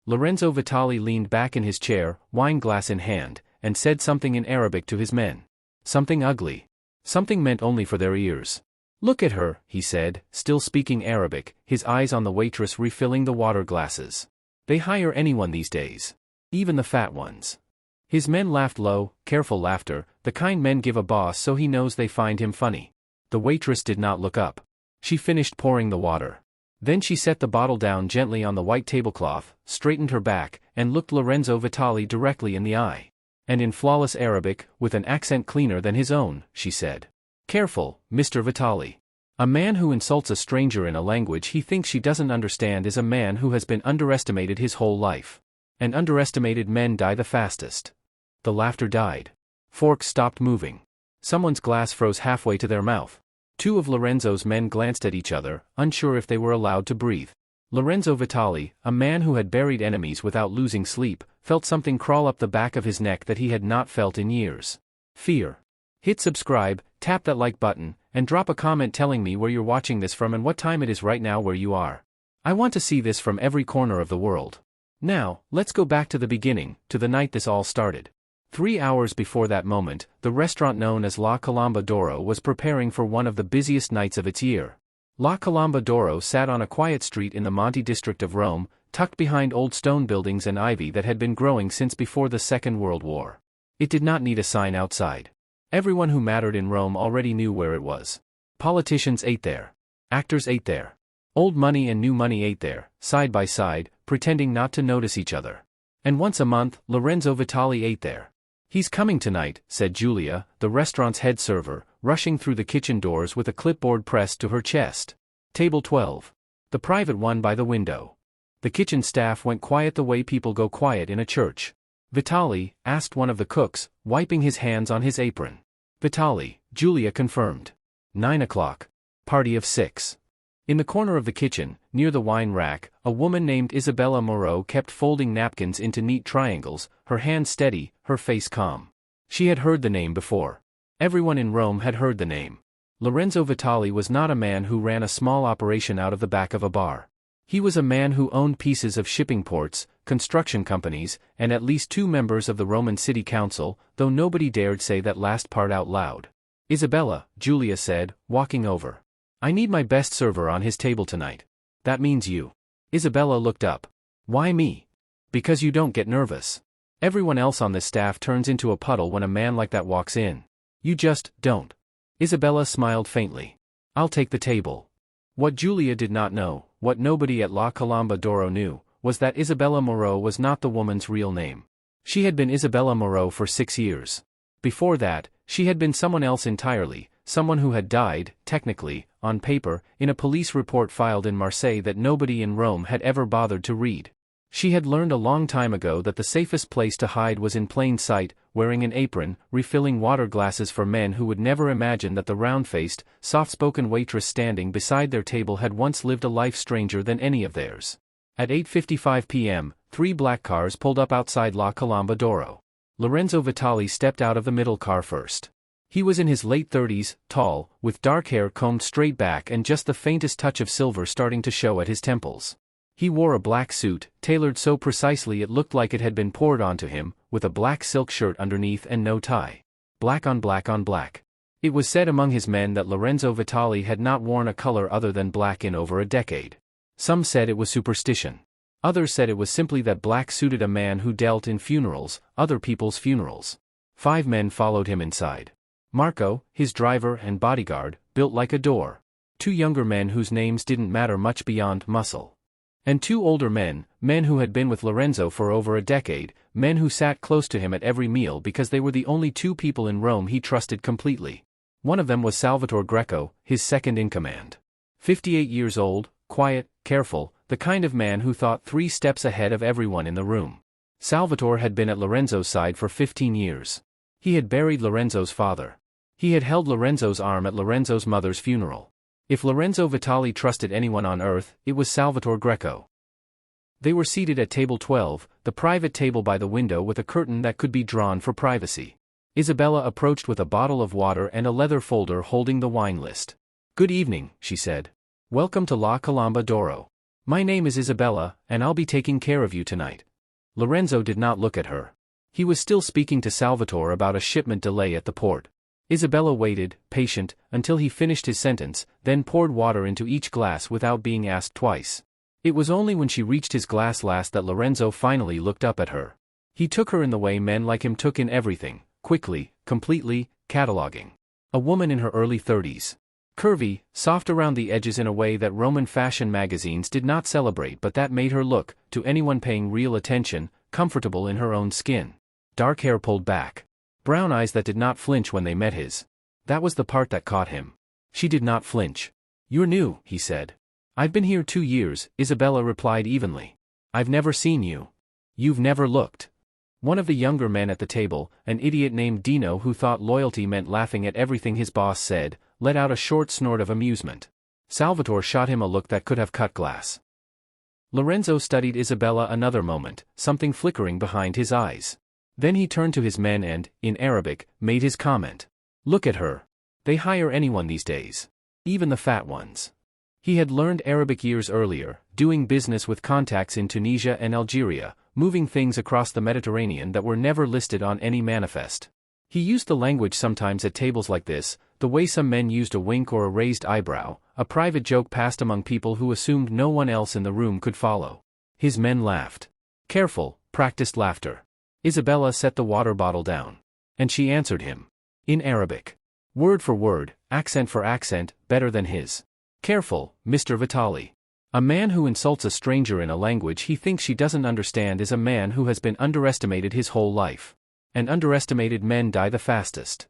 Lorenzo Vitali leaned back in his chair, wine glass in hand, and said something in Arabic to his men. Something ugly. Something meant only for their ears. "Look at her," he said, still speaking Arabic, his eyes on the waitress refilling the water glasses. "They hire anyone these days. Even the fat ones." His men laughed low, careful laughter, the kind men give a boss so he knows they find him funny. The waitress did not look up. She finished pouring the water. Then she set the bottle down gently on the white tablecloth, straightened her back, and looked Lorenzo Vitali directly in the eye. And in flawless Arabic, with an accent cleaner than his own, she said, "Careful, Mr. Vitali. A man who insults a stranger in a language he thinks she doesn't understand is a man who has been underestimated his whole life. And underestimated men die the fastest." The laughter died. Forks stopped moving. Someone's glass froze halfway to their mouth. Two of Lorenzo's men glanced at each other, unsure if they were allowed to breathe. Lorenzo Vitali, a man who had buried enemies without losing sleep, felt something crawl up the back of his neck that he had not felt in years. Fear. Hit subscribe, tap that like button, and drop a comment telling me where you're watching this from and what time it is right now where you are. I want to see this from every corner of the world. Now, let's go back to the beginning, to the night this all started. 3 hours before that moment, the restaurant known as La Colomba d'Oro was preparing for one of the busiest nights of its year. La Colomba d'Oro sat on a quiet street in the Monte district of Rome, tucked behind old stone buildings and ivy that had been growing since before the Second World War. It did not need a sign outside. Everyone who mattered in Rome already knew where it was. Politicians ate there. Actors ate there. Old money and new money ate there, side by side, pretending not to notice each other. And once a month, Lorenzo Vitali ate there. "He's coming tonight," said Julia, the restaurant's head server, rushing through the kitchen doors with a clipboard pressed to her chest. "Table 12. The private one by the window." The kitchen staff went quiet the way people go quiet in a church. "Vitali?" asked one of the cooks, wiping his hands on his apron. "Vitali," Julia confirmed. 9 o'clock. Party of 6. In the corner of the kitchen, near the wine rack, a woman named Isabella Moreau kept folding napkins into neat triangles, her hands steady, her face calm. She had heard the name before. Everyone in Rome had heard the name. Lorenzo Vitali was not a man who ran a small operation out of the back of a bar. He was a man who owned pieces of shipping ports, construction companies, and at least 2 members of the Roman City Council, though nobody dared say that last part out loud. "Isabella," Julia said, walking over. "I need my best server on his table tonight." "That means you." Isabella looked up. "Why me?" "Because you don't get nervous. Everyone else on this staff turns into a puddle when a man like that walks in. You just don't." Isabella smiled faintly. "I'll take the table." What Julia did not know, what nobody at La Colomba d'Oro knew, was that Isabella Moreau was not the woman's real name. She had been Isabella Moreau for 6 years. Before that, she had been someone else entirely, someone who had died, technically, on paper, in a police report filed in Marseille that nobody in Rome had ever bothered to read. She had learned a long time ago that the safest place to hide was in plain sight, wearing an apron, refilling water glasses for men who would never imagine that the round-faced, soft-spoken waitress standing beside their table had once lived a life stranger than any of theirs. At 8:55 p.m., 3 black cars pulled up outside La Colomba d'Oro. Lorenzo Vitali stepped out of the middle car first. He was in his late 30s, tall, with dark hair combed straight back and just the faintest touch of silver starting to show at his temples. He wore a black suit, tailored so precisely it looked like it had been poured onto him, with a black silk shirt underneath and no tie. Black on black on black. It was said among his men that Lorenzo Vitali had not worn a color other than black in over a decade. Some said it was superstition. Others said it was simply that black suited a man who dealt in funerals, other people's funerals. 5 men followed him inside. Marco, his driver and bodyguard, built like a door. 2 younger men whose names didn't matter much beyond muscle. And 2 older men, men who had been with Lorenzo for over a decade, men who sat close to him at every meal because they were the only 2 people in Rome he trusted completely. One of them was Salvatore Greco, his second in command. 58 years old, quiet, careful, the kind of man who thought 3 steps ahead of everyone in the room. Salvatore had been at Lorenzo's side for 15 years. He had buried Lorenzo's father. He had held Lorenzo's arm at Lorenzo's mother's funeral. If Lorenzo Vitali trusted anyone on earth, it was Salvatore Greco. They were seated at table 12, the private table by the window with a curtain that could be drawn for privacy. Isabella approached with a bottle of water and a leather folder holding the wine list. "Good evening," she said. "Welcome to La Colomba d'Oro. My name is Isabella, and I'll be taking care of you tonight. Lorenzo did not look at her. He was still speaking to Salvatore about a shipment delay at the port. Isabella waited, patient, until he finished his sentence, then poured water into each glass without being asked twice. It was only when she reached his glass last that Lorenzo finally looked up at her. He took her in the way men like him took in everything, quickly, completely, cataloging. A woman in her early 30s. Curvy, soft around the edges in a way that Roman fashion magazines did not celebrate, but that made her look, to anyone paying real attention, comfortable in her own skin. Dark hair pulled back. Brown eyes that did not flinch when they met his. That was the part that caught him. She did not flinch. You're new, he said. I've been here 2 years, Isabella replied evenly. I've never seen you. You've never looked. One of the younger men at the table, an idiot named Dino who thought loyalty meant laughing at everything his boss said, let out a short snort of amusement. Salvatore shot him a look that could have cut glass. Lorenzo studied Isabella another moment, something flickering behind his eyes. Then he turned to his men and, in Arabic, made his comment. Look at her. They hire anyone these days. Even the fat ones. He had learned Arabic years earlier, doing business with contacts in Tunisia and Algeria, moving things across the Mediterranean that were never listed on any manifest. He used the language sometimes at tables like this, the way some men used a wink or a raised eyebrow, a private joke passed among people who assumed no one else in the room could follow. His men laughed. Careful, practiced laughter. Isabella set the water bottle down. And she answered him. In Arabic. Word for word, accent for accent, better than his. Careful, Mr. Vitali. A man who insults a stranger in a language he thinks she doesn't understand is a man who has been underestimated his whole life. And underestimated men die the fastest.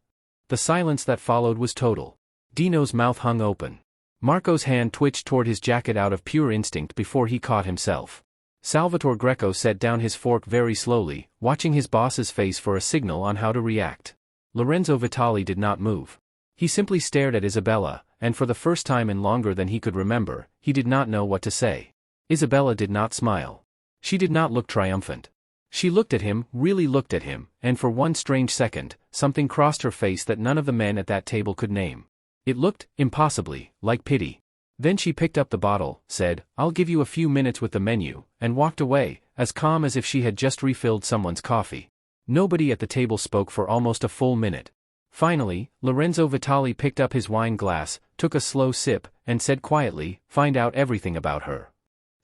The silence that followed was total. Dino's mouth hung open. Marco's hand twitched toward his jacket out of pure instinct before he caught himself. Salvatore Greco set down his fork very slowly, watching his boss's face for a signal on how to react. Lorenzo Vitali did not move. He simply stared at Isabella, and for the first time in longer than he could remember, he did not know what to say. Isabella did not smile. She did not look triumphant. She looked at him, really looked at him, and for one strange second, something crossed her face that none of the men at that table could name. It looked, impossibly, like pity. Then she picked up the bottle, said, I'll give you a few minutes with the menu, and walked away, as calm as if she had just refilled someone's coffee. Nobody at the table spoke for almost a full minute. Finally, Lorenzo Vitali picked up his wine glass, took a slow sip, and said quietly, find out everything about her.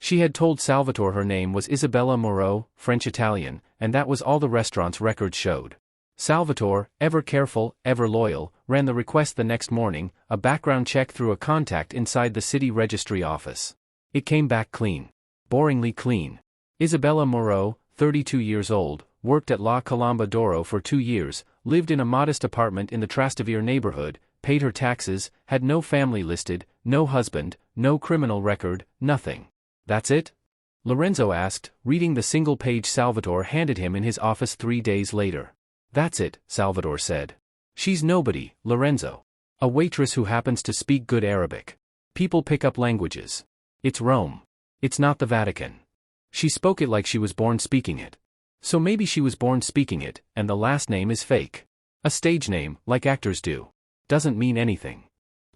She had told Salvatore her name was Isabella Moreau, French-Italian, and that was all the restaurant's records showed. Salvatore, ever careful, ever loyal, ran the request the next morning, a background check through a contact inside the city registry office. It came back clean. Boringly clean. Isabella Moreau, 32 years old, worked at La Colomba d'Oro for 2 years, lived in a modest apartment in the Trastevere neighborhood, paid her taxes, had no family listed, no husband, no criminal record, nothing. That's it? Lorenzo asked, reading the single page Salvatore handed him in his office 3 days later. That's it, Salvatore said. She's nobody, Lorenzo. A waitress who happens to speak good Arabic. People pick up languages. It's Rome. It's not the Vatican. She spoke it like she was born speaking it. So maybe she was born speaking it, and the last name is fake. A stage name, like actors do. Doesn't mean anything.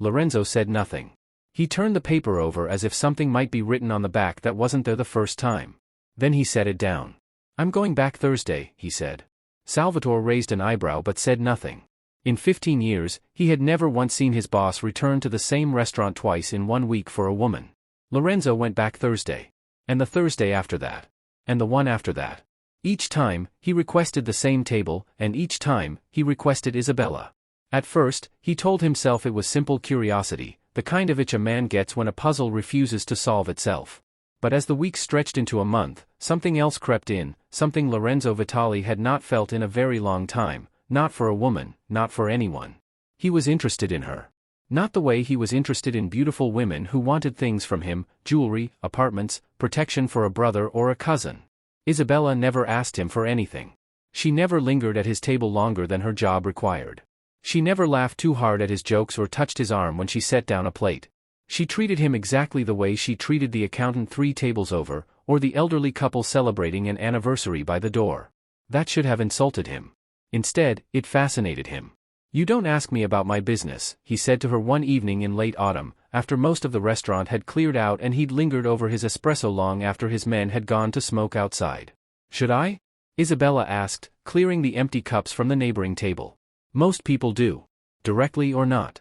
Lorenzo said nothing. He turned the paper over as if something might be written on the back that wasn't there the first time. Then he set it down. I'm going back Thursday, he said. Salvatore raised an eyebrow but said nothing. In 15 years, he had never once seen his boss return to the same restaurant twice in 1 week for a woman. Lorenzo went back Thursday. And the Thursday after that. And the one after that. Each time, he requested the same table, and each time, he requested Isabella. At first, he told himself it was simple curiosity, the kind of itch a man gets when a puzzle refuses to solve itself. But as the weeks stretched into a month, something else crept in, something Lorenzo Vitali had not felt in a very long time, not for a woman, not for anyone. He was interested in her. Not the way he was interested in beautiful women who wanted things from him, jewelry, apartments, protection for a brother or a cousin. Isabella never asked him for anything. She never lingered at his table longer than her job required. She never laughed too hard at his jokes or touched his arm when she set down a plate. She treated him exactly the way she treated the accountant 3 tables over, or the elderly couple celebrating an anniversary by the door. That should have insulted him. Instead, it fascinated him. You don't ask me about my business, he said to her one evening in late autumn, after most of the restaurant had cleared out and he'd lingered over his espresso long after his men had gone to smoke outside. "Should I?" Isabella asked, clearing the empty cups from the neighboring table. "Most people do. Directly or not."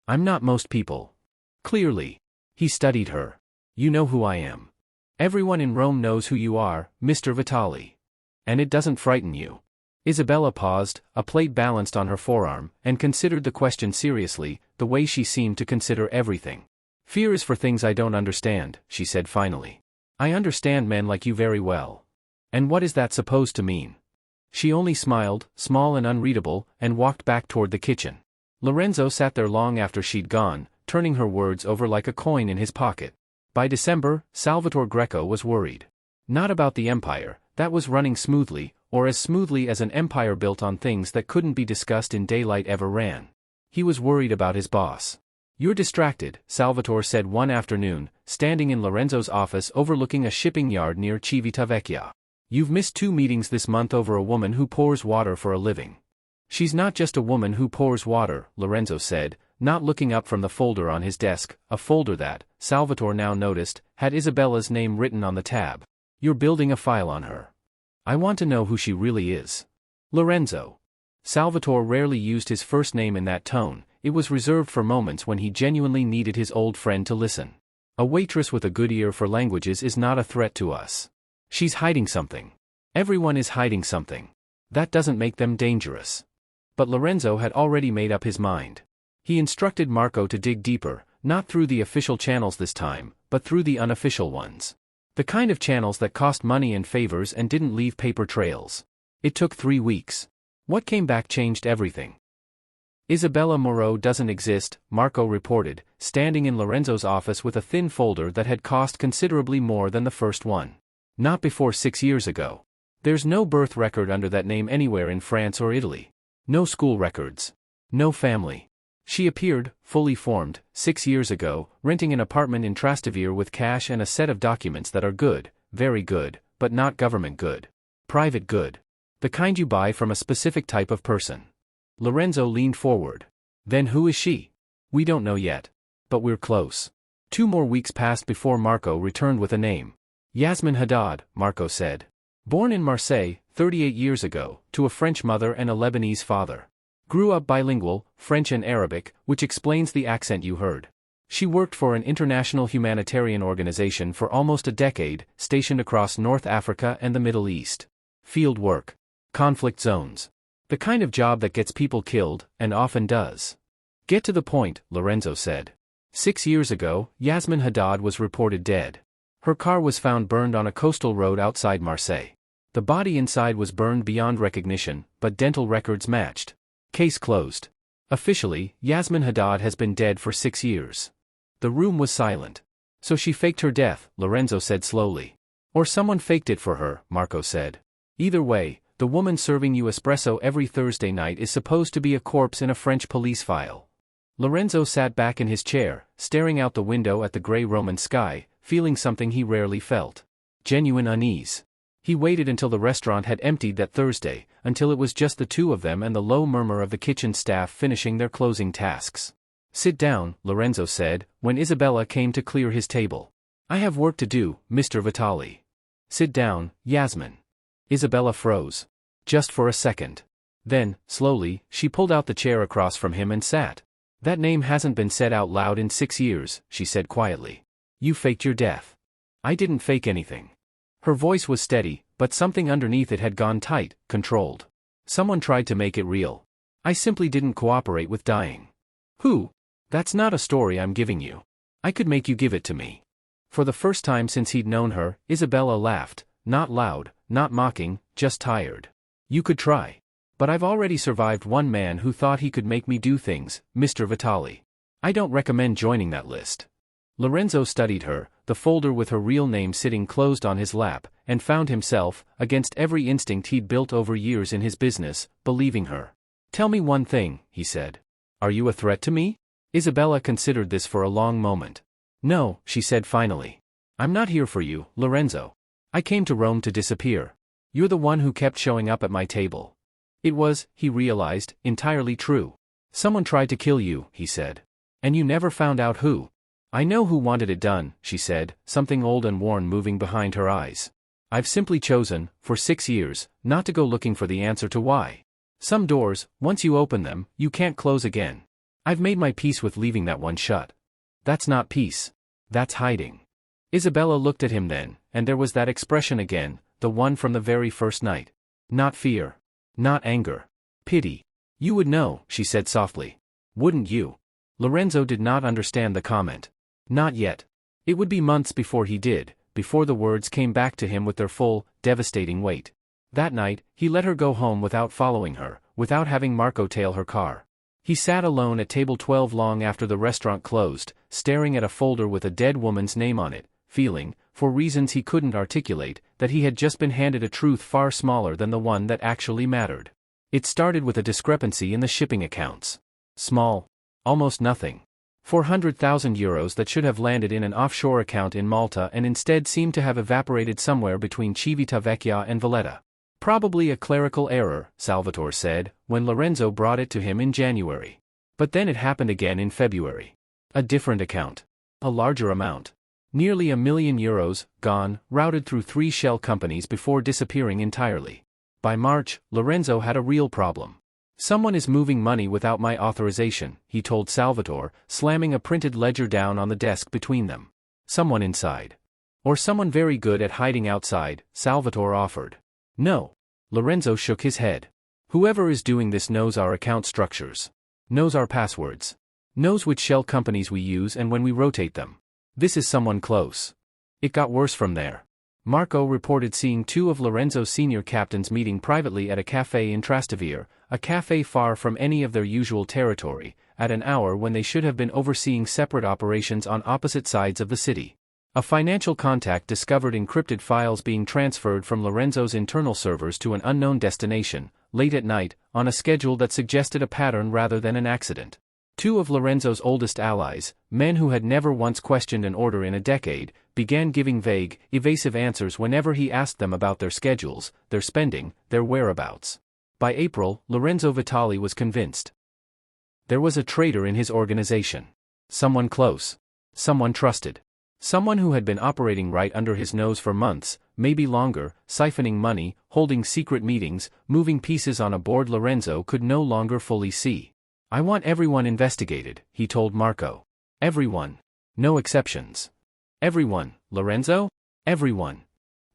"I'm not most people." "Clearly." He studied her. "You know who I am. Everyone in Rome knows who you are, Mr. Vitali. And it doesn't frighten you." Isabella paused, a plate balanced on her forearm, and considered the question seriously, the way she seemed to consider everything. "Fear is for things I don't understand," she said finally. "I understand men like you very well. And what is that supposed to mean?" She only smiled, small and unreadable, and walked back toward the kitchen. Lorenzo sat there long after she'd gone, turning her words over like a coin in his pocket. By December, Salvatore Greco was worried. Not about the empire, that was running smoothly, or as smoothly as an empire built on things that couldn't be discussed in daylight ever ran. He was worried about his boss. "You're distracted," Salvatore said one afternoon, standing in Lorenzo's office overlooking a shipping yard near Civitavecchia. "You've missed 2 meetings this month over a woman who pours water for a living." "She's not just a woman who pours water," Lorenzo said, not looking up from the folder on his desk, a folder that, Salvatore now noticed, had Isabella's name written on the tab. "You're building a file on her. I want to know who she really is." "Lorenzo." Salvatore rarely used his first name in that tone, it was reserved for moments when he genuinely needed his old friend to listen. "A waitress with a good ear for languages is not a threat to us. She's hiding something. Everyone is hiding something. That doesn't make them dangerous." But Lorenzo had already made up his mind. He instructed Marco to dig deeper, not through the official channels this time, but through the unofficial ones. The kind of channels that cost money and favors and didn't leave paper trails. It took 3 weeks. What came back changed everything. "Isabella Moreau doesn't exist," Marco reported, standing in Lorenzo's office with a thin folder that had cost considerably more than the first one. "Not before 6 years ago. There's no birth record under that name anywhere in France or Italy. No school records. No family. She appeared, fully formed, 6 years ago, renting an apartment in Trastevere with cash and a set of documents that are good, very good, but not government good. Private good. The kind you buy from a specific type of person." Lorenzo leaned forward. "Then who is she?" "We don't know yet. But we're close." 2 more weeks passed before Marco returned with a name. "Yasmin Haddad," Marco said. "Born in Marseille, 38 years ago, to a French mother and a Lebanese father. Grew up bilingual, French and Arabic, which explains the accent you heard. She worked for an international humanitarian organization for almost a decade, stationed across North Africa and the Middle East. Field work. Conflict zones. The kind of job that gets people killed, and often does." "Get to the point," Lorenzo said. 6 years ago, Yasmin Haddad was reported dead. Her car was found burned on a coastal road outside Marseille. The body inside was burned beyond recognition, but dental records matched. Case closed. Officially, Yasmin Haddad has been dead for 6 years. The room was silent. "So she faked her death," Lorenzo said slowly. "Or someone faked it for her," Marco said. "Either way, the woman serving you espresso every Thursday night is supposed to be a corpse in a French police file." Lorenzo sat back in his chair, staring out the window at the gray Roman sky, feeling something he rarely felt. Genuine unease. He waited until the restaurant had emptied that Thursday, until it was just the 2 of them and the low murmur of the kitchen staff finishing their closing tasks. "Sit down," Lorenzo said, when Isabella came to clear his table. "I have work to do, Mr. Vitali." "Sit down, Yasmin." Isabella froze. Just for a second. Then, slowly, she pulled out the chair across from him and sat. "That name hasn't been said out loud in 6 years, she said quietly. "You faked your death." "I didn't fake anything." Her voice was steady, but something underneath it had gone tight, controlled. "Someone tried to make it real. I simply didn't cooperate with dying." "Who?" "That's not a story I'm giving you. I could make you give it to me." For the first time since he'd known her, Isabella laughed, not loud, not mocking, just tired. "You could try. But I've already survived one man who thought he could make me do things, Mr. Vitali. I don't recommend joining that list." Lorenzo studied her, the folder with her real name sitting closed on his lap, and found himself, against every instinct he'd built over years in his business, believing her. "Tell me one thing," he said. "Are you a threat to me?" Isabella considered this for a long moment. "No," she said finally. "I'm not here for you, Lorenzo. I came to Rome to disappear. You're the one who kept showing up at my table." It was, he realized, entirely true. "Someone tried to kill you," he said. "And you never found out who." I know who wanted it done, she said, something old and worn moving behind her eyes. I've simply chosen, for 6 years, not to go looking for the answer to why. Some doors, once you open them, you can't close again. I've made my peace with leaving that one shut. That's not peace. That's hiding. Isabella looked at him then, and there was that expression again, the one from the very first night. Not fear. Not anger. Pity. You would know, she said softly. Wouldn't you? Lorenzo did not understand the comment. Not yet. It would be months before he did, before the words came back to him with their full, devastating weight. That night, he let her go home without following her, without having Marco tail her car. He sat alone at table 12 long after the restaurant closed, staring at a folder with a dead woman's name on it, feeling, for reasons he couldn't articulate, that he had just been handed a truth far smaller than the one that actually mattered. It started with a discrepancy in the shipping accounts. Small. Almost nothing. 400,000 euros that should have landed in an offshore account in Malta and instead seemed to have evaporated somewhere between Civitavecchia and Valletta. Probably a clerical error, Salvatore said, when Lorenzo brought it to him in January. But then it happened again in February. A different account. A larger amount. Nearly €1 million, gone, routed through 3 shell companies before disappearing entirely. By March, Lorenzo had a real problem. Someone is moving money without my authorization, he told Salvatore, slamming a printed ledger down on the desk between them. Someone inside. Or someone very good at hiding outside, Salvatore offered. No. Lorenzo shook his head. Whoever is doing this knows our account structures. Knows our passwords. Knows which shell companies we use and when we rotate them. This is someone close. It got worse from there. Marco reported seeing 2 of Lorenzo's senior captains meeting privately at a café in Trastevere, a café far from any of their usual territory, at an hour when they should have been overseeing separate operations on opposite sides of the city. A financial contact discovered encrypted files being transferred from Lorenzo's internal servers to an unknown destination, late at night, on a schedule that suggested a pattern rather than an accident. 2 of Lorenzo's oldest allies, men who had never once questioned an order in a decade, began giving vague, evasive answers whenever he asked them about their schedules, their spending, their whereabouts. By April, Lorenzo Vitali was convinced. There was a traitor in his organization. Someone close. Someone trusted. Someone who had been operating right under his nose for months, maybe longer, siphoning money, holding secret meetings, moving pieces on a board Lorenzo could no longer fully see. I want everyone investigated, he told Marco. Everyone. No exceptions. Everyone, Lorenzo? Everyone.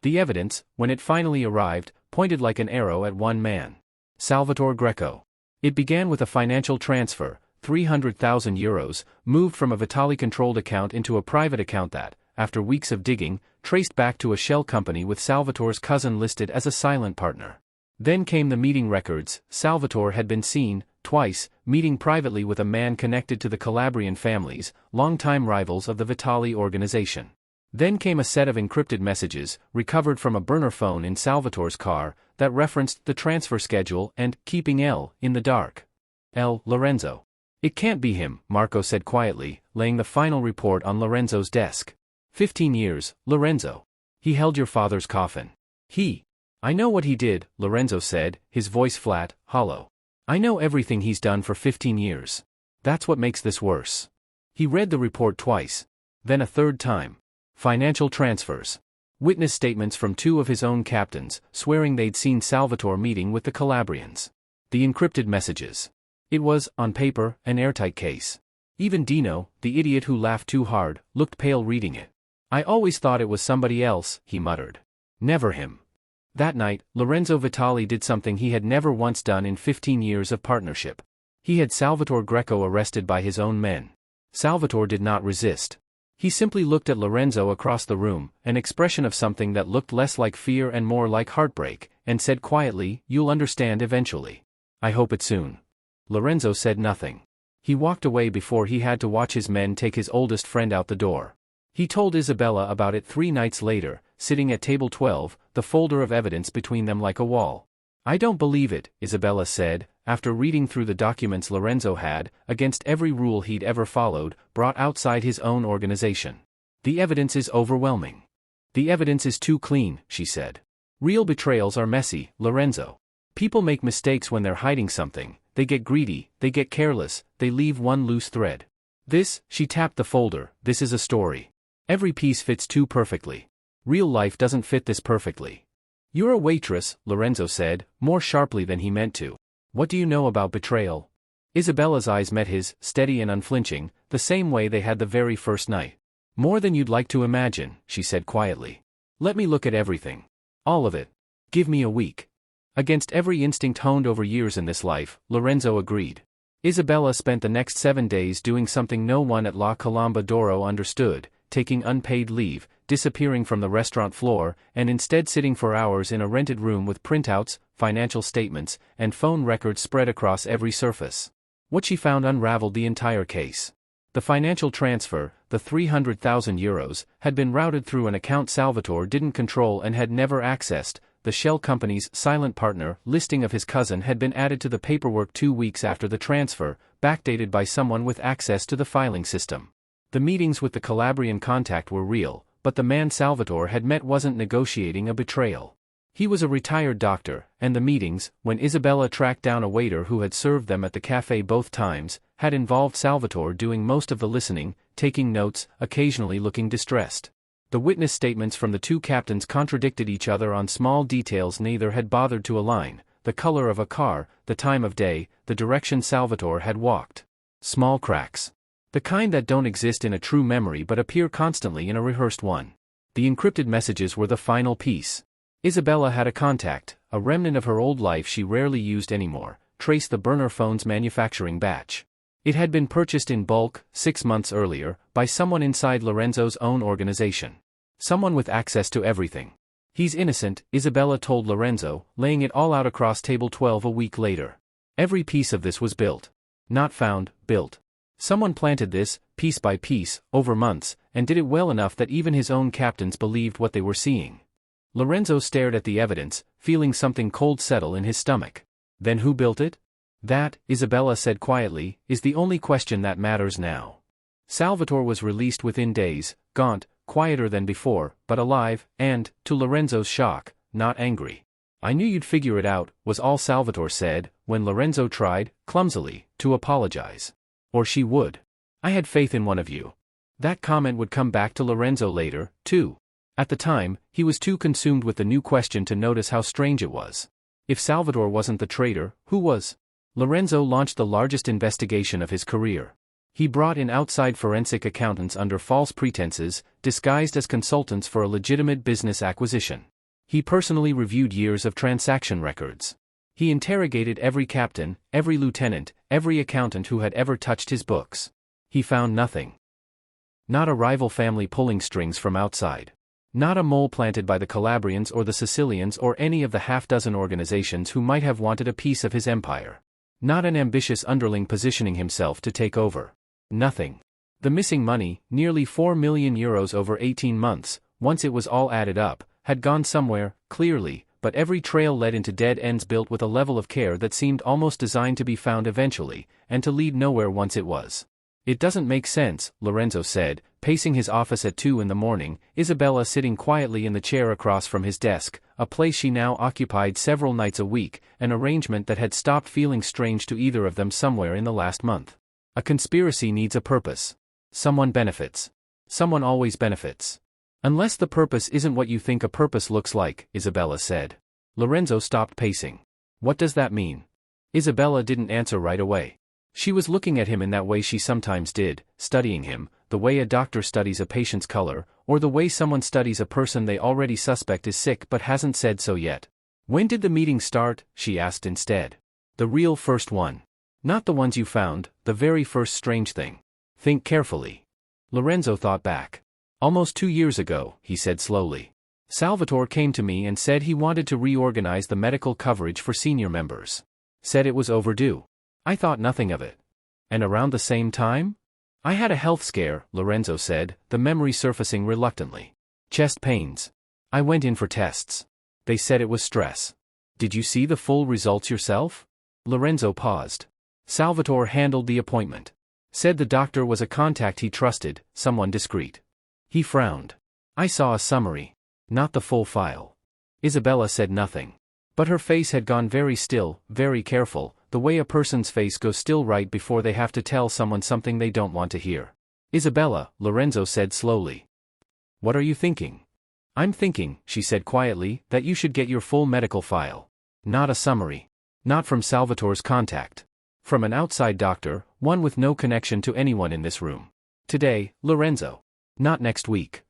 The evidence, when it finally arrived, pointed like an arrow at one man. Salvatore Greco. It began with a financial transfer, 300,000 euros, moved from a Vitali-controlled account into a private account that, after weeks of digging, traced back to a shell company with Salvatore's cousin listed as a silent partner. Then came the meeting records. Salvatore had been seen, twice, meeting privately with a man connected to the Calabrian families, longtime rivals of the Vitali organization. Then came a set of encrypted messages, recovered from a burner phone in Salvatore's car, that referenced the transfer schedule and keeping L in the dark. Lorenzo. It can't be him, Marco said quietly, laying the final report on Lorenzo's desk. 15 years, Lorenzo. He held your father's coffin. I know what he did, Lorenzo said, his voice flat, hollow. I know everything he's done for 15 years. That's what makes this worse. He read the report twice. Then a third time. Financial transfers. Witness statements from 2 of his own captains, swearing they'd seen Salvatore meeting with the Calabrians. The encrypted messages. It was, on paper, an airtight case. Even Dino, the idiot who laughed too hard, looked pale reading it. I always thought it was somebody else, he muttered. Never him. That night, Lorenzo Vitali did something he had never once done in 15 years of partnership. He had Salvatore Greco arrested by his own men. Salvatore did not resist. He simply looked at Lorenzo across the room, an expression of something that looked less like fear and more like heartbreak, and said quietly, "You'll understand eventually. I hope it soon." Lorenzo said nothing. He walked away before he had to watch his men take his oldest friend out the door. He told Isabella about it 3 nights later, sitting at table 12, the folder of evidence between them like a wall. I don't believe it, Isabella said, after reading through the documents Lorenzo had, against every rule he'd ever followed, brought outside his own organization. The evidence is overwhelming. The evidence is too clean, she said. Real betrayals are messy, Lorenzo. People make mistakes when they're hiding something, they get greedy, they get careless, they leave one loose thread. She tapped the folder, this is a story. Every piece fits too perfectly. Real life doesn't fit this perfectly. You're a waitress, Lorenzo said, more sharply than he meant to. What do you know about betrayal? Isabella's eyes met his, steady and unflinching, the same way they had the very first night. More than you'd like to imagine, she said quietly. Let me look at everything. All of it. Give me a week. Against every instinct honed over years in this life, Lorenzo agreed. Isabella spent the next 7 days doing something no one at La Colomba d'Oro understood, taking unpaid leave, disappearing from the restaurant floor, and instead sitting for hours in a rented room with printouts, financial statements, and phone records spread across every surface. What she found unraveled the entire case. The financial transfer, the €300,000, had been routed through an account Salvatore didn't control and had never accessed. The shell company's silent partner listing of his cousin had been added to the paperwork 2 weeks after the transfer, backdated by someone with access to the filing system. The meetings with the Calabrian contact were real, but the man Salvatore had met wasn't negotiating a betrayal. He was a retired doctor, and the meetings, when Isabella tracked down a waiter who had served them at the cafe both times, had involved Salvatore doing most of the listening, taking notes, occasionally looking distressed. The witness statements from the two captains contradicted each other on small details neither had bothered to align: the color of a car, the time of day, the direction Salvatore had walked. Small cracks. The kind that don't exist in a true memory but appear constantly in a rehearsed one. The encrypted messages were the final piece. Isabella had a contact, a remnant of her old life she rarely used anymore, traced the burner phone's manufacturing batch. It had been purchased in bulk, 6 months earlier, by someone inside Lorenzo's own organization. Someone with access to everything. He's innocent, Isabella told Lorenzo, laying it all out across table 12 a week later. Every piece of this was built. Not found, built. Someone planted this, piece by piece, over months, and did it well enough that even his own captains believed what they were seeing. Lorenzo stared at the evidence, feeling something cold settle in his stomach. Then who built it? That, Isabella said quietly, is the only question that matters now. Salvatore was released within days, gaunt, quieter than before, but alive, and, to Lorenzo's shock, not angry. I knew you'd figure it out, was all Salvatore said, when Lorenzo tried, clumsily, to apologize. Or she would. I had faith in one of you. That comment would come back to Lorenzo later, too. At the time, he was too consumed with the new question to notice how strange it was. If Salvatore wasn't the traitor, who was? Lorenzo launched the largest investigation of his career. He brought in outside forensic accountants under false pretenses, disguised as consultants for a legitimate business acquisition. He personally reviewed years of transaction records. He interrogated every captain, every lieutenant, every accountant who had ever touched his books. He found nothing. Not a rival family pulling strings from outside. Not a mole planted by the Calabrians or the Sicilians or any of the half-dozen organizations who might have wanted a piece of his empire. Not an ambitious underling positioning himself to take over. Nothing. The missing money, nearly €4 million over 18 months, once it was all added up, had gone somewhere, clearly, but every trail led into dead ends built with a level of care that seemed almost designed to be found eventually, and to lead nowhere once it was. It doesn't make sense, Lorenzo said, pacing his office at 2 in the morning, Isabella sitting quietly in the chair across from his desk, a place she now occupied several nights a week, an arrangement that had stopped feeling strange to either of them somewhere in the last month. A conspiracy needs a purpose. Someone benefits. Someone always benefits. Unless the purpose isn't what you think a purpose looks like, Isabella said. Lorenzo stopped pacing. What does that mean? Isabella didn't answer right away. She was looking at him in that way she sometimes did, studying him, the way a doctor studies a patient's color, or the way someone studies a person they already suspect is sick but hasn't said so yet. When did the meeting start? She asked instead. The real first one. Not the ones you found, the very first strange thing. Think carefully. Lorenzo thought back. Almost 2 years ago, he said slowly. Salvatore came to me and said he wanted to reorganize the medical coverage for senior members. Said it was overdue. I thought nothing of it. And around the same time? I had a health scare, Lorenzo said, the memory surfacing reluctantly. Chest pains. I went in for tests. They said it was stress. Did you see the full results yourself? Lorenzo paused. Salvatore handled the appointment. Said the doctor was a contact he trusted, someone discreet. He frowned. I saw a summary. Not the full file. Isabella said nothing. But her face had gone very still, very careful, the way a person's face goes still right before they have to tell someone something they don't want to hear. Isabella, Lorenzo said slowly. What are you thinking? I'm thinking, she said quietly, that you should get your full medical file. Not a summary. Not from Salvatore's contact. From an outside doctor, one with no connection to anyone in this room. Today, Lorenzo. Not next week.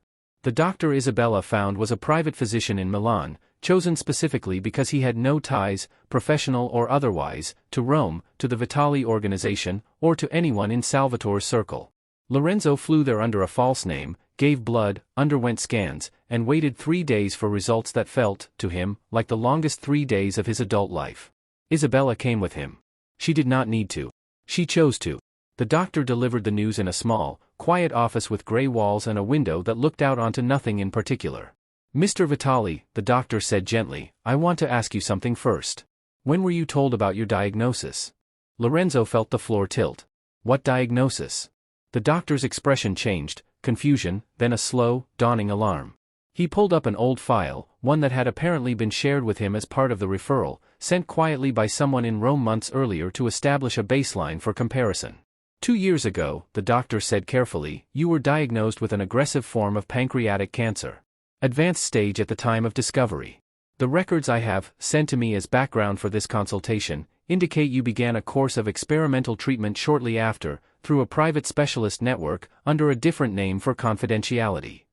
The doctor Isabella found was a private physician in Milan, chosen specifically because he had no ties, professional or otherwise, to Rome, to the Vitali organization, or to anyone in Salvatore's circle. Lorenzo flew there under a false name, gave blood, underwent scans, and waited 3 days for results that felt, to him, like the longest 3 days of his adult life. Isabella came with him. She did not need to. She chose to. The doctor delivered the news in a small, quiet office with gray walls and a window that looked out onto nothing in particular. Mr. Vitali, the doctor said gently, I want to ask you something first. When were you told about your diagnosis? Lorenzo felt the floor tilt. What diagnosis? The doctor's expression changed, confusion, then a slow, dawning alarm. He pulled up an old file, one that had apparently been shared with him as part of the referral, sent quietly by someone in Rome months earlier to establish a baseline for comparison. 2 years ago, the doctor said carefully, you were diagnosed with an aggressive form of pancreatic cancer. Advanced stage at the time of discovery. The records I have, sent to me as background for this consultation, indicate you began a course of experimental treatment shortly after, through a private specialist network, under a different name for confidentiality.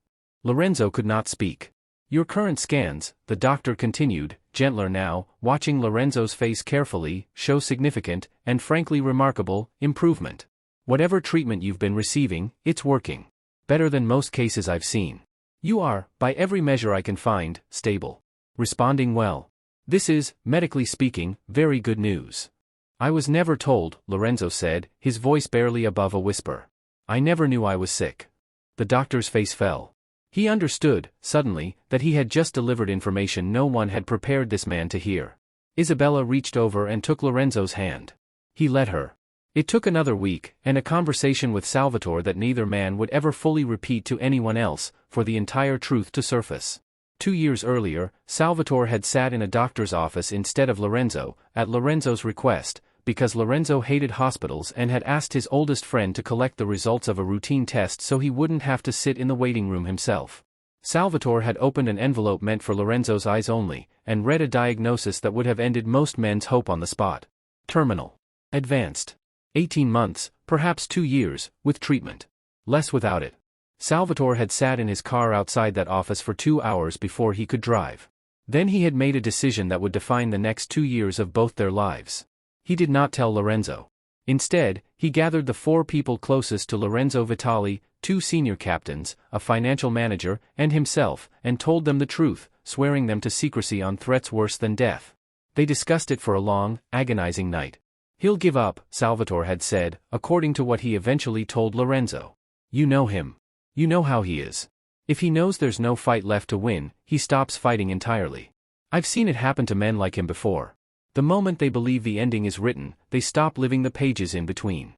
Lorenzo could not speak. Your current scans, the doctor continued, gentler now, watching Lorenzo's face carefully, show significant, and frankly remarkable, improvement. Whatever treatment you've been receiving, it's working. Better than most cases I've seen. You are, by every measure I can find, stable. Responding well. This is, medically speaking, very good news. I was never told, Lorenzo said, his voice barely above a whisper. I never knew I was sick. The doctor's face fell. He understood, suddenly, that he had just delivered information no one had prepared this man to hear. Isabella reached over and took Lorenzo's hand. He let her. It took another week, and a conversation with Salvatore that neither man would ever fully repeat to anyone else, for the entire truth to surface. 2 years earlier, Salvatore had sat in a doctor's office instead of Lorenzo, at Lorenzo's request, because Lorenzo hated hospitals and had asked his oldest friend to collect the results of a routine test so he wouldn't have to sit in the waiting room himself. Salvatore had opened an envelope meant for Lorenzo's eyes only, and read a diagnosis that would have ended most men's hope on the spot. Terminal. Advanced. 18 months, perhaps 2 years, with treatment. Less without it. Salvatore had sat in his car outside that office for 2 hours before he could drive. Then he had made a decision that would define the next 2 years of both their lives. He did not tell Lorenzo. Instead, he gathered the 4 people closest to Lorenzo Vitali, 2 senior captains, a financial manager, and himself, and told them the truth, swearing them to secrecy on threats worse than death. They discussed it for a long, agonizing night. He'll give up, Salvatore had said, according to what he eventually told Lorenzo. You know him. You know how he is. If he knows there's no fight left to win, he stops fighting entirely. I've seen it happen to men like him before. The moment they believe the ending is written, they stop living the pages in between.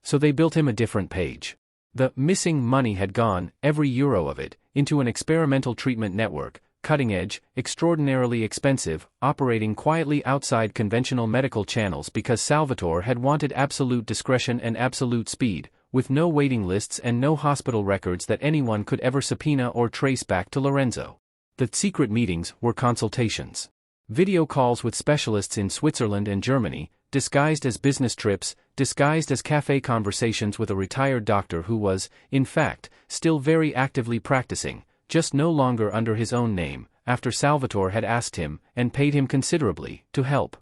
So they built him a different page. The missing money had gone, every euro of it, into an experimental treatment network, cutting-edge, extraordinarily expensive, operating quietly outside conventional medical channels because Salvatore had wanted absolute discretion and absolute speed, with no waiting lists and no hospital records that anyone could ever subpoena or trace back to Lorenzo. The secret meetings were consultations. Video calls with specialists in Switzerland and Germany, disguised as business trips, disguised as cafe conversations with a retired doctor who was, in fact, still very actively practicing, just no longer under his own name, after Salvatore had asked him, and paid him considerably, to help.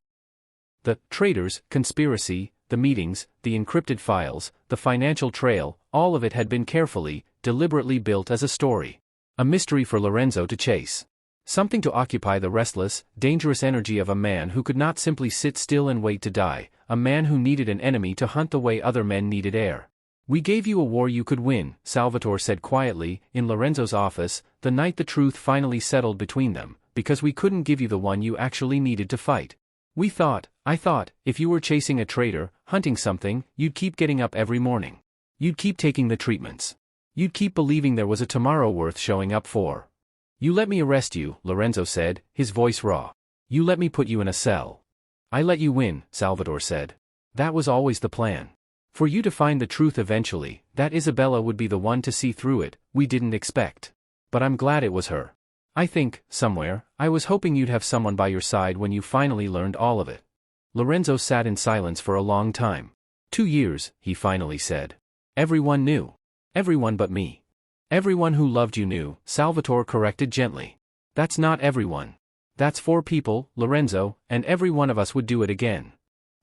The traitors, conspiracy, the meetings, the encrypted files, the financial trail, all of it had been carefully, deliberately built as a story. A mystery for Lorenzo to chase. Something to occupy the restless, dangerous energy of a man who could not simply sit still and wait to die, a man who needed an enemy to hunt the way other men needed air. We gave you a war you could win, Salvatore said quietly, in Lorenzo's office, the night the truth finally settled between them, because we couldn't give you the one you actually needed to fight. I thought, if you were chasing a traitor, hunting something, you'd keep getting up every morning. You'd keep taking the treatments. You'd keep believing there was a tomorrow worth showing up for. You let me arrest you, Lorenzo said, his voice raw. You let me put you in a cell. I let you win, Salvatore said. That was always the plan. For you to find the truth eventually, that Isabella would be the one to see through it, we didn't expect. But I'm glad it was her. I think, somewhere, I was hoping you'd have someone by your side when you finally learned all of it. Lorenzo sat in silence for a long time. 2 years, he finally said. Everyone knew. Everyone but me. Everyone who loved you knew, Salvatore corrected gently. That's not everyone. That's 4 people, Lorenzo, and every one of us would do it again.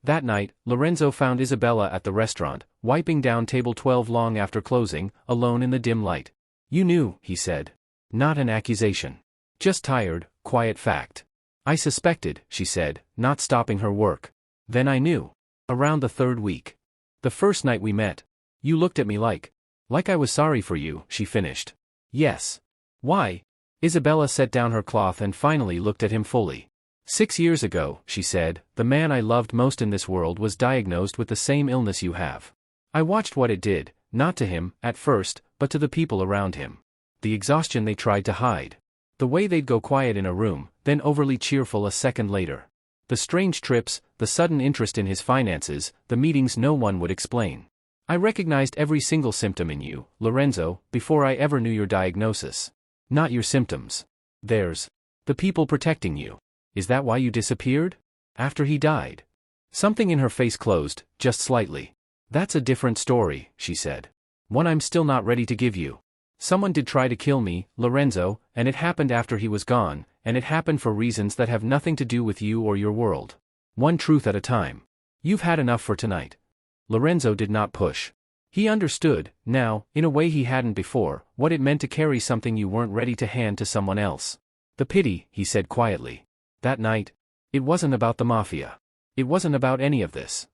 That night, Lorenzo found Isabella at the restaurant, wiping down table 12 long after closing, alone in the dim light. You knew, he said. Not an accusation. Just tired, quiet fact. I suspected, she said, not stopping her work. Then I knew. Around the 3rd week. The first night we met. You looked at me like I was sorry for you, she finished. Yes. Why? Isabella set down her cloth and finally looked at him fully. 6 years ago, she said, the man I loved most in this world was diagnosed with the same illness you have. I watched what it did, not to him, at first, but to the people around him. The exhaustion they tried to hide. The way they'd go quiet in a room, then overly cheerful a second later. The strange trips, the sudden interest in his finances, the meetings no one would explain. I recognized every single symptom in you, Lorenzo, before I ever knew your diagnosis. Not your symptoms. Theirs. The people protecting you. Is that why you disappeared? After he died? Something in her face closed, just slightly. That's a different story, she said. One I'm still not ready to give you. Someone did try to kill me, Lorenzo, and it happened after he was gone, and it happened for reasons that have nothing to do with you or your world. One truth at a time. You've had enough for tonight. Lorenzo did not push. He understood, now, in a way he hadn't before, what it meant to carry something you weren't ready to hand to someone else. The pity, he said quietly. That night, it wasn't about the Mafia. It wasn't about any of this.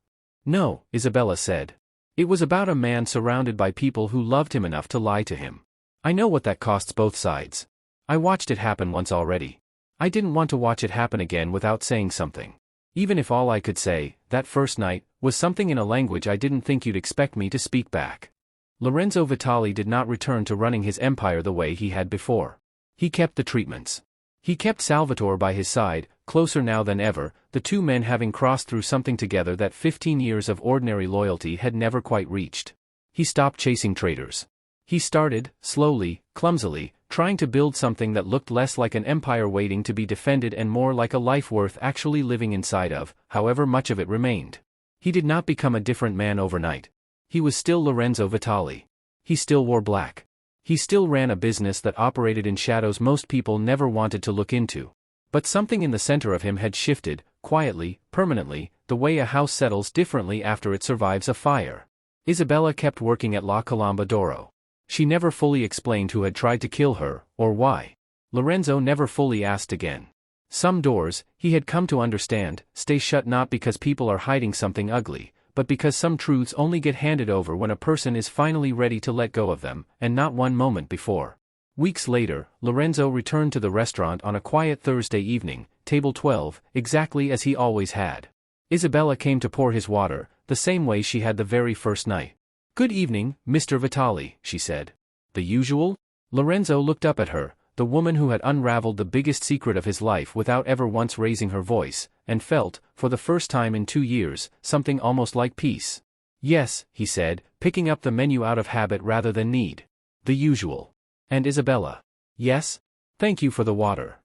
No, Isabella said. It was about a man surrounded by people who loved him enough to lie to him. I know what that costs both sides. I watched it happen once already. I didn't want to watch it happen again without saying something. Even if all I could say, that first night, was something in a language I didn't think you'd expect me to speak back. Lorenzo Vitali did not return to running his empire the way he had before. He kept the treatments. He kept Salvatore by his side, closer now than ever, the 2 men having crossed through something together that 15 years of ordinary loyalty had never quite reached. He stopped chasing traitors. He started, slowly, clumsily, trying to build something that looked less like an empire waiting to be defended and more like a life worth actually living inside of, however much of it remained. He did not become a different man overnight. He was still Lorenzo Vitali. He still wore black. He still ran a business that operated in shadows most people never wanted to look into. But something in the center of him had shifted, quietly, permanently, the way a house settles differently after it survives a fire. Isabella kept working at La Colomba d'Oro. She never fully explained who had tried to kill her, or why. Lorenzo never fully asked again. Some doors, he had come to understand, stay shut not because people are hiding something ugly, but because some truths only get handed over when a person is finally ready to let go of them, and not one moment before. Weeks later, Lorenzo returned to the restaurant on a quiet Thursday evening, table 12, exactly as he always had. Isabella came to pour his water, the same way she had the very first night. Good evening, Mr. Vitali, she said. The usual? Lorenzo looked up at her, the woman who had unraveled the biggest secret of his life without ever once raising her voice, and felt, for the first time in 2 years, something almost like peace. Yes, he said, picking up the menu out of habit rather than need. The usual. And Isabella. Yes? Thank you for the water.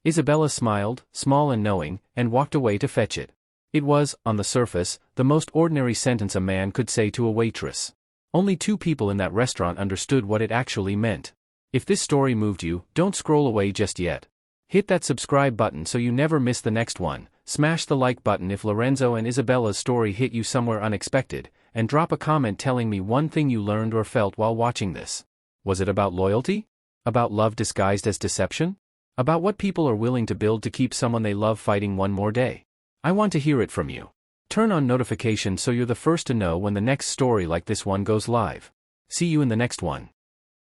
Isabella smiled, small and knowing, and walked away to fetch it. It was, on the surface, the most ordinary sentence a man could say to a waitress. Only 2 people in that restaurant understood what it actually meant. If this story moved you, don't scroll away just yet. Hit that subscribe button so you never miss the next one, smash the like button if Lorenzo and Isabella's story hit you somewhere unexpected, and drop a comment telling me one thing you learned or felt while watching this. Was it about loyalty? About love disguised as deception? About what people are willing to build to keep someone they love fighting one more day? I want to hear it from you. Turn on notifications so you're the first to know when the next story like this one goes live. See you in the next one.